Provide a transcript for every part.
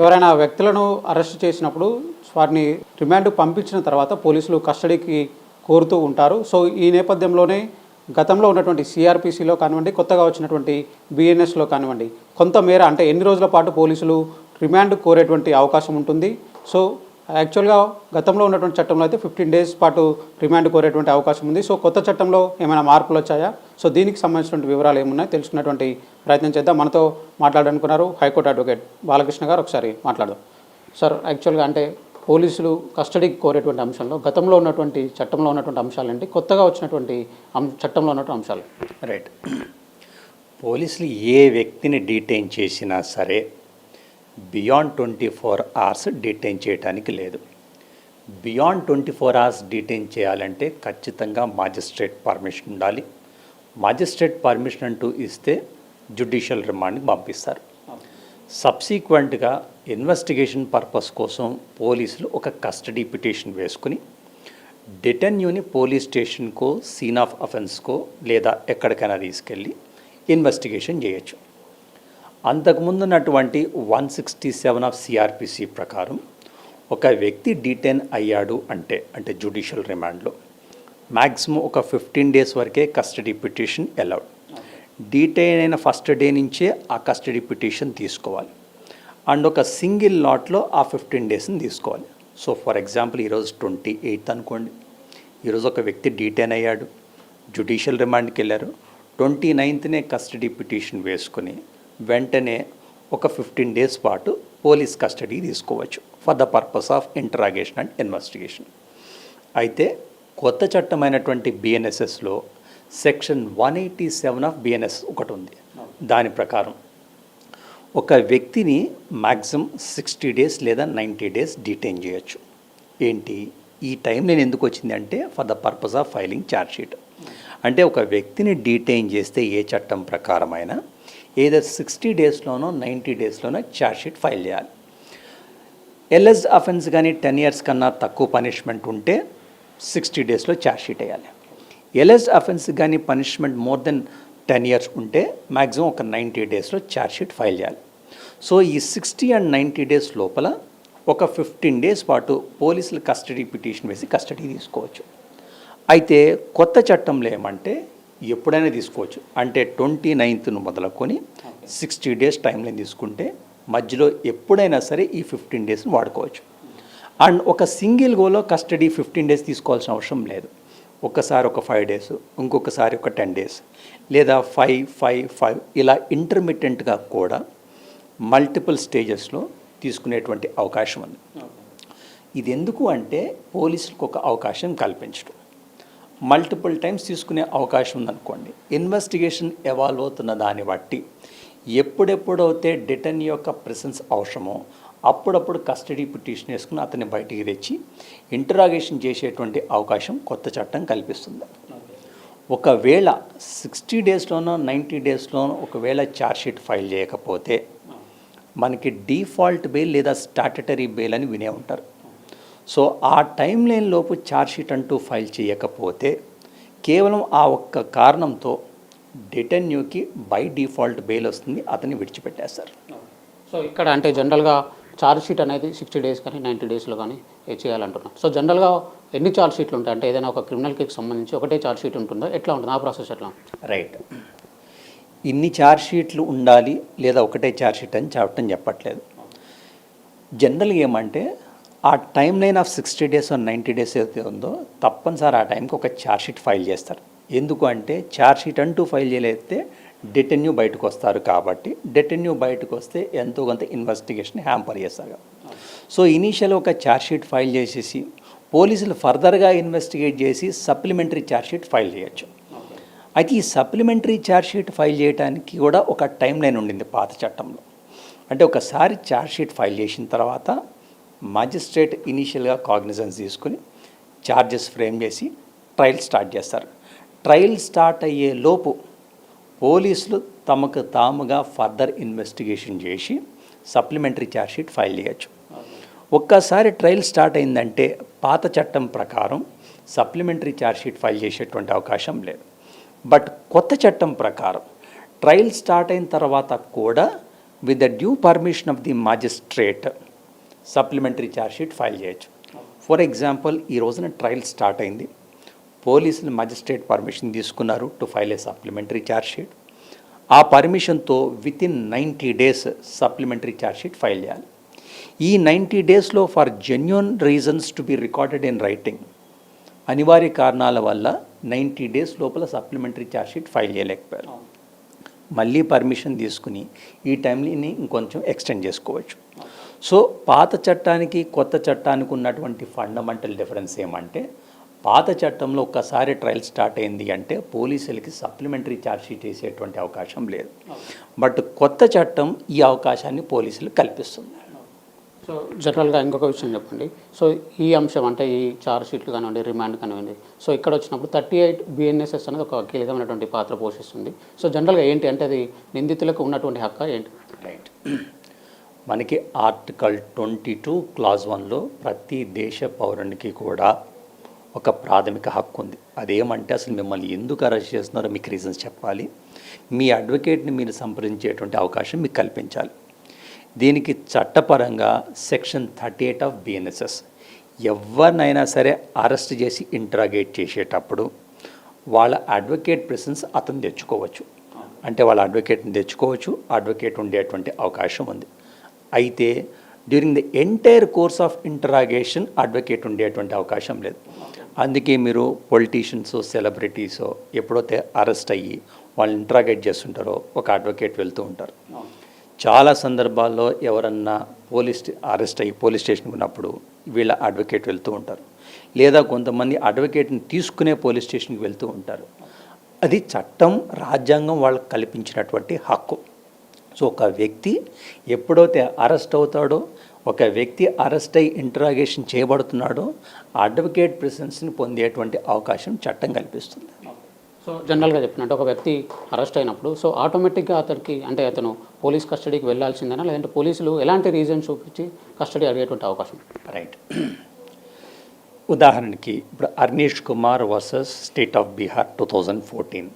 ఎవరైనా వ్యక్తులను అరెస్ట్ చేసినప్పుడు వారిని రిమాండ్ పంపించిన తర్వాత పోలీసులు కస్టడీకి కోరుతూ ఉంటారు. సో ఈ నేపథ్యంలోనే గతంలో ఉన్నటువంటి సిఆర్పిసిలో కానివ్వండి, కొత్తగా వచ్చినటువంటి బిఎన్ఎస్లో కానివ్వండి, కొంతమేర అంటే ఎన్ని రోజుల పాటు పోలీసులు రిమాండ్ కోరేటువంటి అవకాశం ఉంటుంది. సో యాక్చువల్గా గతంలో ఉన్నటువంటి చట్టంలో అయితే 15 డేస్ పాటు రిమాండ్ కోరేటువంటి అవకాశం ఉంది. సో కొత్త చట్టంలో ఏమైనా మార్పులు వచ్చాయా? సో దీనికి సంబంధించినటువంటి వివరాలు ఏమున్నాయి తెలుసుకున్నటువంటి ప్రయత్నం చేద్దాం. మనతో మాట్లాడాలనుకున్నారు హైకోర్టు అడ్వకేట్ బాలకృష్ణ గారు. ఒకసారి మాట్లాడదాం. సార్, యాక్చువల్గా అంటే పోలీసులు కస్టడీకి కోరేటువంటి అంశంలో గతంలో ఉన్నటువంటి చట్టంలో ఉన్నటువంటి అంశాలేంటి, కొత్తగా వచ్చినటువంటి చట్టంలో ఉన్నటువంటి అంశాలు? రైట్. పోలీసులు ఏ వ్యక్తిని డీటైన్ చేసినా సరే బియాండ్ 24 అవర్స్ డీటైన్ చేయడానికి లేదు. బియాండ్ 24 అవర్స్ డీటైన్ చేయాలంటే ఖచ్చితంగా మాజిస్ట్రేట్ పర్మిషన్ ఉండాలి. మాజిస్ట్రేట్ పర్మిషన్ అంటూ ఇస్తే జ్యుడిషియల్ రిమాండ్కి పంపిస్తారు. సబ్సీక్వెంట్గా ఇన్వెస్టిగేషన్ పర్పస్ కోసం పోలీసులు ఒక కస్టడీ పిటిషన్ వేసుకుని డిటెన్యూని పోలీస్ స్టేషన్కో, సీన్ ఆఫ్ అఫెన్స్కో లేదా ఎక్కడికైనా తీసుకెళ్ళి ఇన్వెస్టిగేషన్ చేయొచ్చు. అంతకుముందు ఉన్నటువంటి 167 ఆఫ్ సిఆర్పిసి ప్రకారం ఒక వ్యక్తి డీటైన్ అయ్యాడు అంటే జ్యుడిషియల్ రిమాండ్లో మ్యాక్సిమం ఒక 15 డేస్ వరకే కస్టడీ పిటిషన్ అలౌడ్. డీటైన్ అయిన ఫస్ట్ డే నుంచే ఆ కస్టడీ పిటిషన్ తీసుకోవాలి అండ్ ఒక సింగిల్ లాట్లో ఆ 15 డేస్ని తీసుకోవాలి. సో ఫర్ ఎగ్జాంపుల్ ఈరోజు 28th అనుకోండి, ఈరోజు ఒక వ్యక్తి డీటైన్ అయ్యాడు, జ్యుడిషియల్ రిమాండ్కి వెళ్ళారు, 29th కస్టడీ పిటిషన్ వేసుకుని వెంటనే ఒక 15 డేస్ పాటు పోలీస్ కస్టడీ తీసుకోవచ్చు for the purpose of interrogation and investigation. అయితే కొత్త చట్టమైనటువంటి బిఎన్ఎస్ఎస్లో సెక్షన్ 187 ఆఫ్ బిఎన్ఎస్ ఒకటి ఉంది. దాని ప్రకారం ఒక వ్యక్తిని మ్యాక్సిమం 60 డేస్ లేదా 90 డేస్ డీటైన్ చేయొచ్చు. ఏంటి ఈ టైం నేను ఎందుకు వచ్చింది అంటే for the purpose of filing charge sheet. అంటే ఒక వ్యక్తిని డీటైన్ చేస్తే ఏ చట్టం ప్రకారమైనా ఏదర్ 60 డేస్లోనో 90 డేస్లోనో ఛార్జ్షీట్ ఫైల్ చేయాలి. ఎల్ఎస్ అఫెన్స్ కానీ 10 ఇయర్స్ కన్నా తక్కువ పనిష్మెంట్ ఉంటే 60 డేస్లో ఛార్జ్షీట్ వేయాలి. ఎల్ఎస్ అఫెన్స్ కానీ పనిష్మెంట్ మోర్ దెన్ 10 ఇయర్స్ ఉంటే మ్యాక్సిమం ఒక 90 డేస్లో ఛార్జ్షీట్ ఫైల్ చేయాలి. సో ఈ 60 and 90 డేస్ లోపల ఒక 15 డేస్ పాటు పోలీసులు కస్టడీ పిటిషన్ వేసి కస్టడీ తీసుకోవచ్చు. అయితే కొత్త చట్టంలో ఏమంటే ఎప్పుడైనా తీసుకోవచ్చు. అంటే 29th మొదలుకొని 60 డేస్ టైంలైన్ తీసుకుంటే మధ్యలో ఎప్పుడైనా సరే ఈ 15 డేస్ని వాడుకోవచ్చు. అండ్ ఒక సింగిల్ గోలో కస్టడీ 15 డేస్ తీసుకోవాల్సిన అవసరం లేదు. ఒక్కసారి ఒక 5 డేస్, ఇంకొకసారి ఒక 10 డేస్ లేదా 5 ఇలా ఇంటర్మిటెంట్గా కూడా మల్టిపుల్ స్టేజెస్లో తీసుకునేటువంటి అవకాశం ఉంది. ఇది ఎందుకు అంటే పోలీసులకు ఒక అవకాశం కల్పించడం. మల్టిపుల్ టైమ్స్ తీసుకునే అవకాశం ఉందనుకోండి, ఇన్వెస్టిగేషన్ ఎవాల్వ్ అవుతున్న దాన్ని బట్టి ఎప్పుడెప్పుడైతే డిటైన్ యొక్క ప్రెసెన్స్ అవసరమో అప్పుడప్పుడు కస్టడీ పిటిషన్ వేసుకుని అతన్ని బయటికి తెచ్చి ఇంటరాగేషన్ చేసేటువంటి అవకాశం కొత్త చట్టం కల్పిస్తుంది. ఒకవేళ 60 డేస్లోనో 90 డేస్లోనో ఒకవేళ ఛార్జ్షీట్ ఫైల్ చేయకపోతే మనకి డిఫాల్ట్ బెయిల్ లేదా స్టాట్యుటరీ బెయిల్ అని వినే ఉంటారు. సో ఆ టైం లైన్ లోపు ఛార్జ్షీట్ అంటూ ఫైల్ చేయకపోతే కేవలం ఆ ఒక్క కారణంతో డిటెన్యూకి బై డిఫాల్ట్ బెయిల్ వస్తుంది, అతన్ని విడిచిపెట్టేస్తారు. సో ఇక్కడ అంటే జనరల్గా ఛార్జ్షీట్ అనేది 60 డేస్ కానీ 90 డేస్లో కానీ చేయాలంటున్నాం. సో జనరల్గా ఎన్ని ఛార్జ్షీట్లు ఉంటాయి? అంటే ఏదైనా ఒక క్రిమినల్ కేసుకి సంబంధించి ఒకటే ఛార్జ్షీట్ ఉంటుందా? ఎట్లా ఉంటుంది ఆ ప్రాసెస్? ఎట్లా? రైట్, ఇన్ని ఛార్జ్షీట్లు ఉండాలి లేదా ఒకటే ఛార్జ్షీట్ అని చెప్పట్లేదు. జనరల్గా ఏమంటే ఆ time line of 60 days 90 days ఏదైతే ఉందో తప్పనిసరి ఆ టైంకి ఒక ఛార్జ్షీట్ ఫైల్ చేస్తారు. ఎందుకు అంటే ఛార్జ్షీట్ అంటూ ఫైల్ చేయలేస్తే డిటెన్యూ బయటకు వస్తారు కాబట్టి డిటెన్యూ బయటకు వస్తే ఎంతో కొంత ఇన్వెస్టిగేషన్ హ్యాంపర్ చేస్తారు. సో ఇనీషియల్ ఒక ఛార్జ్షీట్ ఫైల్ చేసేసి పోలీసులు ఫర్దర్గా ఇన్వెస్టిగేట్ చేసి సప్లిమెంటరీ ఛార్జ్షీట్ ఫైల్ చేయొచ్చు. అయితే ఈ సప్లిమెంటరీ ఛార్జ్షీట్ ఫైల్ చేయడానికి కూడా ఒక టైం లైన్ ఉండింది పాత చట్టంలో. అంటే ఒకసారి ఛార్జ్షీట్ ఫైల్ చేసిన తర్వాత మ్యాజిస్ట్రేట్ ఇనీషియల్గా కాగ్నిజెన్స్ తీసుకుని ఛార్జెస్ ఫ్రేమ్ చేసి ట్రయల్ స్టార్ట్ చేస్తారు. ట్రయల్ స్టార్ట్ అయ్యే లోపు పోలీసులు తమకు తాముగా ఫర్దర్ ఇన్వెస్టిగేషన్ చేసి సప్లిమెంటరీ ఛార్జ్షీట్ ఫైల్ చేయొచ్చు. ఒక్కసారి ట్రయల్ స్టార్ట్ అయిందంటే పాత చట్టం ప్రకారం సప్లిమెంటరీ ఛార్జ్షీట్ ఫైల్ చేసేటువంటి అవకాశం లేదు. బట్ కొత్త చట్టం ప్రకారం ట్రయల్ స్టార్ట్ అయిన తర్వాత కూడా with the due permission of the magistrate supplementary charge sheet file చేయొచ్చు. ఫర్ ఎగ్జాంపుల్, ఈ రోజున ట్రయల్ స్టార్ట్ అయింది, పోలీసులు మ్యాజిస్ట్రేట్ పర్మిషన్ తీసుకున్నారు to file a supplementary charge sheet. ఆ పర్మిషన్తో within 90 days supplementary charge sheet file చేయాలి. ఈ 90 daysలో for genuine reasons to be recorded in writing, అనివార్య కారణాల వల్ల 90 days లోపల సప్లిమెంటరీ ఛార్జ్షీట్ ఫైల్ చేయలేకపోయారు. మళ్ళీ పర్మిషన్ తీసుకుని ఈ టైంని ఇంకొంచెం ఎక్స్టెండ్ చేసుకోవచ్చు. సో పాత చట్టానికి కొత్త చట్టానికి ఉన్నటువంటి ఫండమెంటల్ డిఫరెన్స్ ఏమంటే, పాత చట్టంలో ఒక్కసారి ట్రయల్ స్టార్ట్ అయింది అంటే పోలీసులకి సప్లిమెంటరీ ఛార్జ్షీట్ వేసేటువంటి అవకాశం లేదు. బట్ కొత్త చట్టం ఈ అవకాశాన్ని పోలీసులకు కల్పిస్తుంది. సో జనరల్గా ఇంకొక విషయం చెప్పండి. సో ఈ అంశం అంటే ఈ ఛార్జ్షీట్లు కానివ్వండి, రిమాండ్ కానివ్వండి, సో ఇక్కడ వచ్చినప్పుడు 38 BNSS అనేది ఒక కీలకమైనటువంటి పాత్ర పోషిస్తుంది. సో జనరల్గా ఏంటి అంటే అది నిందితులకు ఉన్నటువంటి హక్కు ఏంటి? రైట్, మనకి ఆర్టికల్ 22 Clause 1లో ప్రతి దేశ పౌరునికి కూడా ఒక ప్రాథమిక హక్కు ఉంది. అదేమంటే అసలు మిమ్మల్ని ఎందుకు అరెస్ట్ చేస్తున్నారో మీకు రీజన్స్ చెప్పాలి, మీ అడ్వకేట్ని మీరు సంప్రదించేటువంటి అవకాశం మీకు కల్పించాలి. దీనికి చట్టపరంగా సెక్షన్ 38 ఆఫ్ BNSS ఎవరినైనా సరే అరెస్ట్ చేసి ఇంట్రాగేట్ చేసేటప్పుడు వాళ్ళ అడ్వకేట్ ప్రెసెన్స్ అతను తెచ్చుకోవచ్చు. అంటే వాళ్ళ అడ్వకేట్ని తెచ్చుకోవచ్చు, అడ్వకేట్ ఉండేటువంటి అవకాశం ఉంది. అయితే during the entire course of interrogation advocate ఉండేటువంటి అవకాశం లేదు. అందుకే మీరు పొలిటీషియన్స్, సెలబ్రిటీసో ఎప్పుడైతే అరెస్ట్ అయ్యి వాళ్ళు ఇంటరాగేట్ చేస్తుంటారో ఒక అడ్వకేట్ వెళ్తూ ఉంటారు. చాలా సందర్భాల్లో ఎవరన్నా అరెస్ట్ అయ్యి పోలీస్ స్టేషన్కి ఉన్నప్పుడు వీళ్ళ అడ్వకేట్ వెళ్తూ ఉంటారు, లేదా కొంతమంది అడ్వకేట్ని తీసుకునే పోలీస్ స్టేషన్కి వెళ్తూ ఉంటారు. అది చట్టం, రాజ్యాంగం వాళ్ళకి కల్పించినటువంటి హక్కు. సో ఒక వ్యక్తి ఎప్పుడైతే అరెస్ట్ అవుతాడో, ఒక వ్యక్తి అరెస్ట్ అయ్యి ఇంటరాగేషన్ చేయబడుతున్నాడో అడ్వకేట్ ప్రెసెన్స్ని పొందేటువంటి అవకాశం చట్టం కల్పిస్తుంది. సో జనరల్గా చెప్పినట్టు ఒక వ్యక్తి అరెస్ట్ అయినప్పుడు సో ఆటోమేటిక్గా అతనికి అంటే అతను పోలీస్ కస్టడీకి వెళ్ళాల్సిందేనా, లేదంటే పోలీసులు ఎలాంటి రీజన్ చూపించి కస్టడీ అడిగేటువంటి అవకాశం? రైట్, ఉదాహరణకి ఇప్పుడు Arnesh Kumar versus state of Bihar 2014,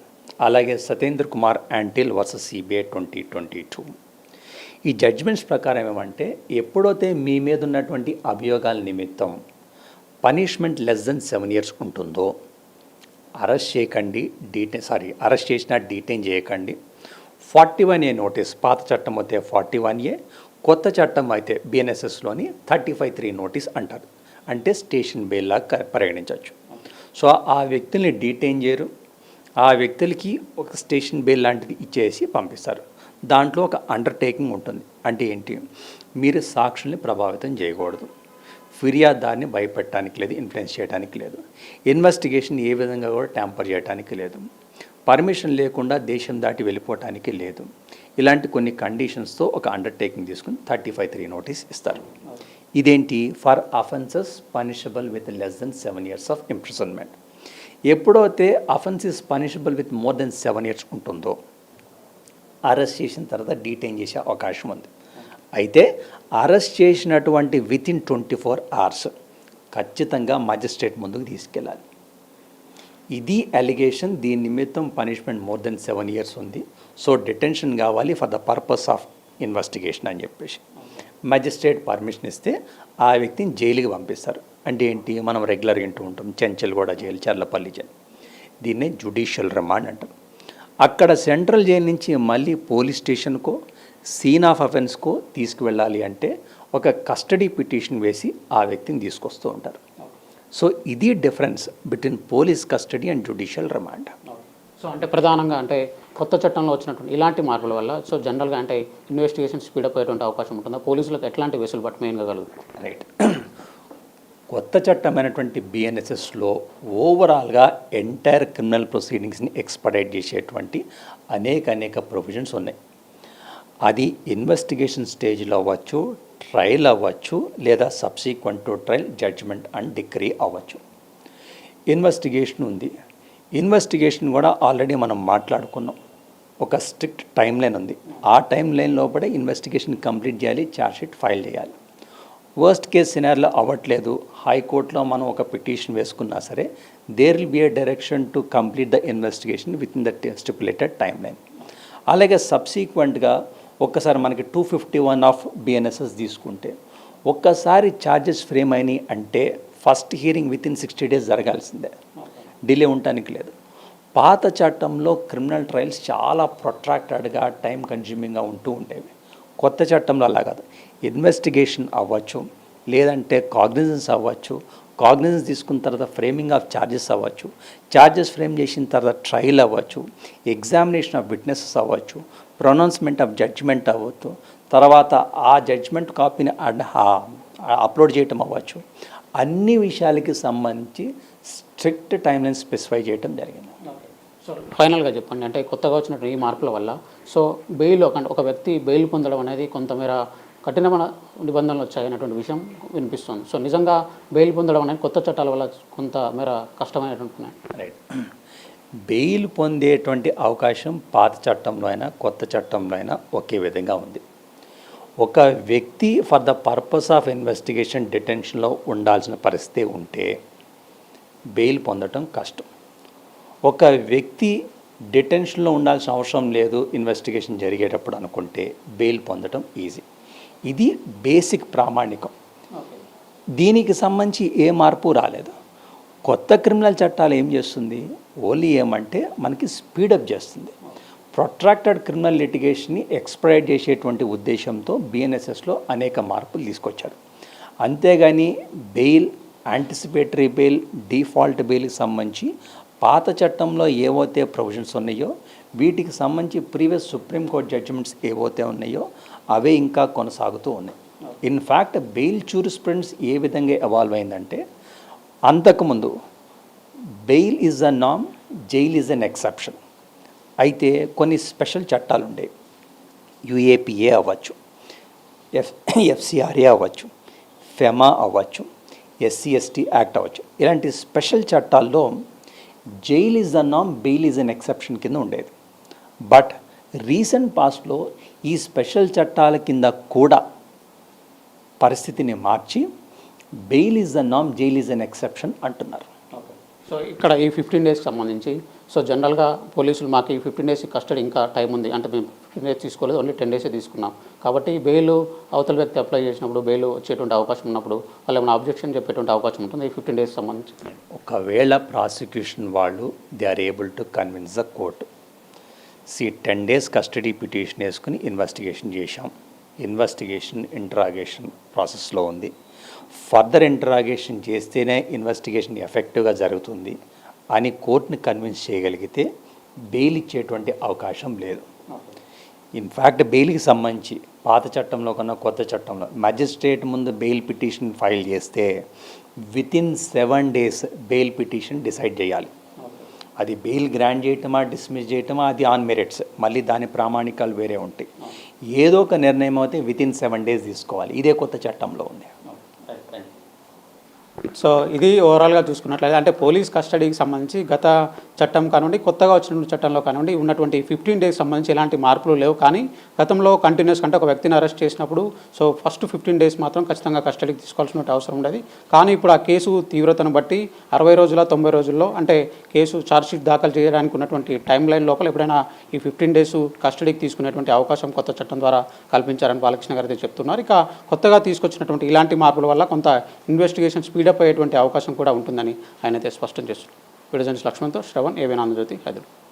అలాగే సతేంద్ర కుమార్ యాంటిల్ వర్సెస్ CBI 2022. ఈ జడ్జిమెంట్స్ ప్రకారం ఏమంటే, ఎప్పుడైతే మీ మీద ఉన్నటువంటి అభియోగాల నిమిత్తం పనిష్మెంట్ లెస్ దెన్ 7 years ఉంటుందో అరెస్ట్ చేయకండి, అరెస్ట్ చేసినా డీటైన్ చేయకండి. 41A నోటీస్, పాత చట్టం అయితే 41A, కొత్త చట్టం అయితే BNSSలోని 35(3) నోటీస్ అంటారు. అంటే స్టేషన్ బెయిల్ లాగా పరిగణించవచ్చు. సో ఆ వ్యక్తుల్ని డీటైన్ చేయరు, ఆ వ్యక్తులకి ఒక స్టేషన్ బెయిల్ లాంటిది ఇచ్చేసి పంపిస్తారు. దాంట్లో ఒక అండర్టేకింగ్ ఉంటుంది. అంటే ఏంటి, మీరు సాక్షుల్ని ప్రభావితం చేయకూడదు, ఫిర్యాదుదారిని భయపెట్టడానికి లేదు, ఇన్ఫ్లుయెన్స్ చేయడానికి లేదు, ఇన్వెస్టిగేషన్ ఏ విధంగా కూడా ట్యాంపర్ చేయడానికి లేదు, పర్మిషన్ లేకుండా దేశం దాటి వెళ్ళిపోవటానికి లేదు. ఇలాంటి కొన్ని కండిషన్స్తో ఒక అండర్టేకింగ్ తీసుకుని 35(3) నోటీస్ ఇస్తారు. ఇదేంటి, for offences punishable with less than 7 years of imprisonment. ఎప్పుడైతే offence is punishable with more than 7 years ఉంటుందో అరెస్ట్ చేసిన తర్వాత డీటైన్ చేసే అవకాశం ఉంది. అయితే అరెస్ట్ చేసినటువంటి విత్ ఇన్ 24 hours ఖచ్చితంగా మ్యాజిస్ట్రేట్ ముందుకు తీసుకెళ్ళాలి. ఇది అలిగేషన్. దీని నిమిత్తం పనిష్మెంట్ మోర్ దెన్ 7 years ఉంది, సో డిటెన్షన్ కావాలి for the purpose of investigation అని చెప్పేసి మ్యాజిస్ట్రేట్ పర్మిషన్ ఇస్తే ఆ వ్యక్తిని జైలుకి పంపిస్తారు. అంటే ఏంటి, మనం రెగ్యులర్గా వింటూ ఉంటాం చెంచల్గూడ జైలు, చర్లపల్లి జైలు, దీన్నే జ్యుడిషియల్ రిమాండ్ అంటాం. అక్కడ సెంట్రల్ జైలు నుంచి మళ్ళీ పోలీస్ స్టేషన్కో సీన్ ఆఫ్ అఫెన్స్కో తీసుకువెళ్ళాలి అంటే ఒక కస్టడీ పిటిషన్ వేసి ఆ వ్యక్తిని తీసుకొస్తూ ఉంటారు. సో ఇది difference between police custody and judicial remand. So అంటే ప్రధానంగా అంటే కొత్త చట్టంలో వచ్చినటువంటి ఇలాంటి మార్పుల వల్ల సో జనరల్గా అంటే ఇన్వెస్టిగేషన్ స్పీడప్ అయ్యేటువంటి అవకాశం ఉంటుందా, పోలీసులకు ఎట్లాంటి వెసులుబాటు మెయిన్గా కలుగుతుంది? రైట్, కొత్త చట్టమైనటువంటి BNSSలో ఓవరాల్గా ఎంటైర్ క్రిమినల్ ప్రొసీడింగ్స్ని ఎక్స్పడైట్ చేసేటువంటి అనేక ప్రొవిజన్స్ ఉన్నాయి. అది ఇన్వెస్టిగేషన్ స్టేజ్లో అవ్వచ్చు, ట్రయల్ అవ్వచ్చు, లేదా subsequent to trial judgment and decree అవ్వచ్చు. ఇన్వెస్టిగేషన్ ఉంది. ఇన్వెస్టిగేషన్ కూడా ఆల్రెడీ మనం మాట్లాడుకున్నాం. ఒక స్ట్రిక్ట్ టైం లైన్ ఉంది. ఆ టైం లైన్ లోపలే ఇన్వెస్టిగేషన్ కంప్లీట్ చేయాలి, ఛార్జ్షీట్ ఫైల్ చేయాలి. వర్స్ట్ కేస్ సినారియోలో అవ్వట్లేదు, హైకోర్టులో మనం ఒక పిటిషన్ వేసుకున్నా సరే there will be a direction to complete the investigation within the stipulated time line. అలాగే సబ్సీక్వెంట్గా ఒక్కసారి మనకి 251 ఆఫ్ బిఎన్ఎస్ఎస్ తీసుకుంటే ఒక్కసారి ఛార్జెస్ ఫ్రేమ్ అయినాయి అంటే first hearing within 60 days జరగాల్సిందే, డిలే ఉండటానికి లేదు. పాత చట్టంలో క్రిమినల్ ట్రయల్స్ చాలా ప్రొట్రాక్టెడ్గా టైం కన్జ్యూమింగ్గా ఉంటూ ఉండేవి. కొత్త చట్టంలో అలా కాదు, ఇన్వెస్టిగేషన్ అవ్వచ్చు, లేదంటే కాగ్నిజెన్స్ అవ్వచ్చు, కాగ్నిజెన్స్ తీసుకున్న తర్వాత ఫ్రేమింగ్ ఆఫ్ ఛార్జెస్ అవ్వచ్చు, ఛార్జెస్ ఫ్రేమ్ చేసిన తర్వాత ట్రయల్ అవ్వచ్చు, ఎగ్జామినేషన్ ఆఫ్ విట్నెసెస్ అవ్వచ్చు, ప్రొనౌన్స్మెంట్ ఆఫ్ జడ్జిమెంట్ అవ్వచ్చు, తర్వాత ఆ జడ్జిమెంట్ కాపీని అప్లోడ్ చేయటం అవ్వచ్చు. అన్ని విషయాలకి సంబంధించి స్ట్రిక్ట్ టైం లైన్ స్పెసిఫై చేయడం జరిగింది. సో ఫైనల్గా చెప్పండి, అంటే కొత్తగా వచ్చినటువంటి ఈ మార్పుల వల్ల సో బెయిల్ ఒక వ్యక్తి బెయిల్ పొందడం అనేది కొంతమేర కఠినమైన నిబంధనలు వచ్చాయనేటువంటి విషయం వినిపిస్తుంది. సో నిజంగా బెయిల్ పొందడం అనేది కొత్త చట్టాల వల్ల కొంతమేర కష్టమైనటువంటి రైట్. బెయిల్ పొందేటువంటి అవకాశం పాత చట్టంలో అయినా కొత్త చట్టంలో అయినా ఒకే విధంగా ఉంది. ఒక వ్యక్తి for the purpose of investigation డిటెన్షన్లో ఉండాల్సిన పరిస్థితి ఉంటే బెయిల్ పొందడం కష్టం. ఒక వ్యక్తి డిటెన్షన్లో ఉండాల్సిన అవసరం లేదు ఇన్వెస్టిగేషన్ జరిగేటప్పుడు అనుకుంటే బెయిల్ పొందడం ఈజీ. ఇది బేసిక్ ప్రామాణికం. దీనికి సంబంధించి ఏ మార్పు రాలేదు. కొత్త క్రిమినల్ చట్టాలు ఏం చేస్తుంది, ఓన్లీ ఏమంటే మనకి స్పీడప్ చేస్తుంది. ప్రొట్రాక్టెడ్ క్రిమినల్ లిటిగేషన్ని ఎక్స్పైడ్ చేసేటువంటి ఉద్దేశంతో బిఎన్ఎస్ఎస్లో అనేక మార్పులు తీసుకొచ్చారు. అంతేగాని బెయిల్, యాంటిసిపేటరీ బెయిల్, డిఫాల్ట్ బెయిల్కి సంబంధించి పాత చట్టంలో ఏవైతే ప్రొవిజన్స్ ఉన్నాయో వీటికి సంబంధించి ప్రీవియస్ సుప్రీంకోర్టు జడ్జిమెంట్స్ ఏవైతే ఉన్నాయో అవే ఇంకా కొనసాగుతూ ఉన్నాయి. ఇన్ఫ్యాక్ట్ బెయిల్ జూరిస్ప్రుడెన్స్ ఏ విధంగా ఎవాల్వ్ అయిందంటే అంతకుముందు బెయిల్ ఈజ్ అ నామ్, జైల్ ఈజ్ అన్ ఎక్సెప్షన్. అయితే కొన్ని స్పెషల్ చట్టాలు ఉండేవి. యుఏపిఏ అవ్వచ్చు, ఎఫ్సిఆర్ఏ అవ్వచ్చు, ఫెమా అవ్వచ్చు, ఎస్సీ/ఎస్టీ యాక్ట్ అవ్వచ్చు. ఇలాంటి స్పెషల్ చట్టాల్లో జైల్ ఈజ్ అ నామ్, బెయిల్ ఈజ్ అన్ ఎక్సెప్షన్ కింద ఉండేది. బట్ రీసెంట్ పాస్ట్లో ఈ స్పెషల్ చట్టాల కింద కూడా పరిస్థితిని మార్చి బెయిల్ ఈజ్ అ నామ్, జైల్ ఈజ్ అన్ ఎక్సెప్షన్ అంటున్నారు. సో ఇక్కడ ఈ 15 days సంబంధించి సో జనరల్గా పోలీసులు మాకు ఈ 15 days కస్టడీ ఇంకా టైం ఉంది అంటే మేము 15 days తీసుకోలేదు, ఓన్లీ 10 days తీసుకున్నాం కాబట్టి బెయిల్ అవతల వ్యక్తి అప్లై చేసినప్పుడు బెయిల్ వచ్చేటువంటి అవకాశం ఉన్నప్పుడు వాళ్ళు ఏమైనా అబ్జెక్షన్ చెప్పేటువంటి అవకాశం ఉంటుంది ఈ 15 days సంబంధించి. ఒకవేళ ప్రాసిక్యూషన్ వాళ్ళు they are able to convince the court 10 days custody petition వేసుకుని ఇన్వెస్టిగేషన్ చేశాం, ఇన్వెస్టిగేషన్ ఇంటరాగేషన్ ప్రాసెస్లో ఉంది, ఫర్దర్ ఇంటరాగేషన్ చేస్తేనే ఇన్వెస్టిగేషన్ ఎఫెక్టివ్గా జరుగుతుంది అని కోర్టుని కన్విన్స్ చేయగలిగితే బెయిల్ ఇచ్చేటువంటి అవకాశం లేదు. ఇన్ఫ్యాక్ట్ బెయిల్కి సంబంధించి పాత చట్టంలో కన్నా కొత్త చట్టంలో మ్యాజిస్ట్రేట్ ముందు బెయిల్ పిటిషన్ ఫైల్ చేస్తే within 7 days bail petition decide చేయాలి. అది బెయిల్ గ్రాంట్ చేయటమా, డిస్మిస్ చేయటమా, అది ఆన్ మెరిట్స్, మళ్ళీ దాని ప్రామాణికాలు వేరే ఉంటాయి. ఏదో ఒక నిర్ణయం అయితే వితిన్ 7 days తీసుకోవాలి. ఇదే కొత్త చట్టంలో ఉంది. సో ఇది ఓవరాల్గా చూసుకున్నట్లయితే అంటే పోలీస్ కస్టడీకి సంబంధించి గత చట్టం కానివ్వండి, కొత్తగా వచ్చిన చట్టంలో కానివ్వండి ఉన్నటువంటి 15 days సంబంధించి ఎలాంటి మార్పులు లేవు. కానీ గతంలో కంటిన్యూస్ అంటే ఒక వ్యక్తిని అరెస్ట్ చేసినప్పుడు సో ఫస్ట్ 15 days మాత్రం ఖచ్చితంగా కస్టడీకి తీసుకోవాల్సిన అవసరం ఉండేది. కానీ ఇప్పుడు ఆ కేసు తీవ్రతను బట్టి 60 రోజుల 90 రోజుల్లో అంటే కేసు ఛార్జ్షీట్ దాఖలు చేయడానికి ఉన్నటువంటి టైం లైన్ లోపల ఎప్పుడైనా ఈ 15 days కస్టడీకి తీసుకునేటువంటి అవకాశం కొత్త చట్టం ద్వారా కల్పించారని బాలకృష్ణ గారు అయితే చెప్తున్నారు. ఇక కొత్తగా తీసుకొచ్చినటువంటి ఇలాంటి మార్పుల వల్ల కొంత ఇన్వెస్టిగేషన్ స్పీడప్ అయ్యేటువంటి అవకాశం కూడా ఉంటుందని ఆయన అయితే స్పష్టం చేస్తున్నారు. వీడియో జర్నలిస్ట్ లక్ష్మణ్తో శ్రవణ్, ఏవైనా ఆంధ్రజ్యోతి, హైదరాబాద్.